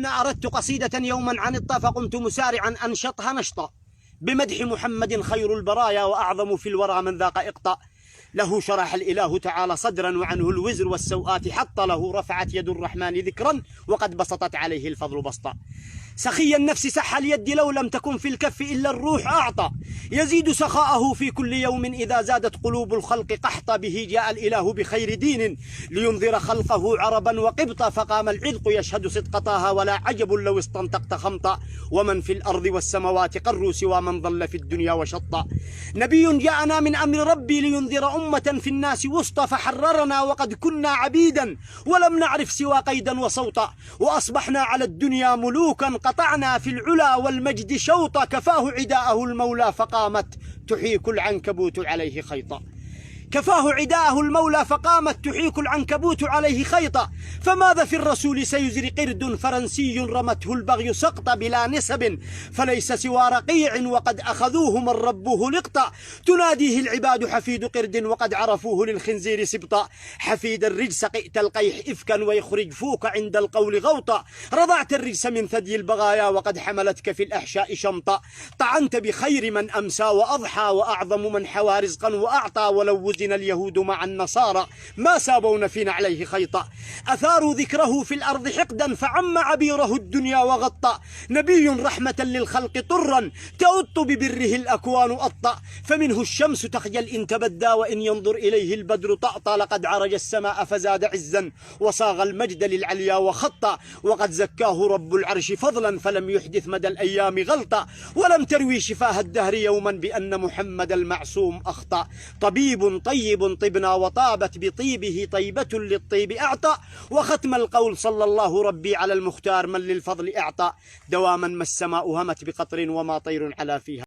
أن أردت قصيدة يوما عن الطا فقمت مسارعا أنشطها نشطا بمدح محمد خير البرايا وأعظم في الورى من ذاق إقطاء. له شرح الإله تعالى صدرا وعنه الوزر والسوءات حط له رفعت يد الرحمن ذكرا وقد بسطت عليه الفضل بسطا. سخي النفس سح اليد لو لم تكن في الكف إلا الروح أعطى يزيد سخاءه في كل يوم إذا زادت قلوب الخلق قحطا. به جاء الإله بخير دين لينذر خلقه عربا وقبطا فقام العذق يشهد صدق طه ولا عجب لو استنطقت خمطا. ومن في الأرض والسماوات قروا سوى من ضل في الدنيا وشطا. نبي جاءنا من أمر ربي لينذر أمة في الناس وسطا فحررنا وقد كنا عبيدا ولم نعرف سوى قيدا وصوتا. وأصبحنا على الدنيا ملوكا قطعنا في العلا والمجد شوطا. كفاه عداءه المولى فقامت تحيك العنكبوت عليه خيطا. كفاه عداءه المولى فقامت تحيك العنكبوت عليه خيطا. فماذا في الرسول سيزري قرد فرنسي رمته البغي سقطا بلا نسب فليس سوى رقيع وقد أخذوه من ربه لقطا. تناديه العباد حفيد قرد وقد عرفوه للخنزير سبطا. حفيد الرجس قئت القيح إفكا ويخرج فوك عند القول غوطا. رضعت الرجس من ثدي البغايا وقد حملتك في الأحشاء شمطا. طعنت بخير من أمسى وأضحى وأعظم من حوى رزقا وأعطى. ولو وزن اليهود مع النصارى ما سابون فينا عليه خيطا. أثاروا ذكره في الأرض حقدا فعم عبيره الدنيا وغطى. نبي رحمة للخلق طرا تؤط ببره الأكوان أطأ. فمنه الشمس تخجل إن تبدى وإن ينظر إليه البدر طأطا. لقد عرج السماء فزاد عزا وصاغ المجد للعليا وخطا. وقد زكاه رب العرش فضلا فلم يحدث مدى الأيام غلطا. ولم تروي شفاه الدهر يوما بأن محمد المعصوم أخطأ. طبيب طيب طبنا وطابت بطيبه طيبة للطيب أعطى. وختم القول صلى الله ربي على المختار من للفضل أعطى. دواما ما السماء همت بقطر وما طير على فيها.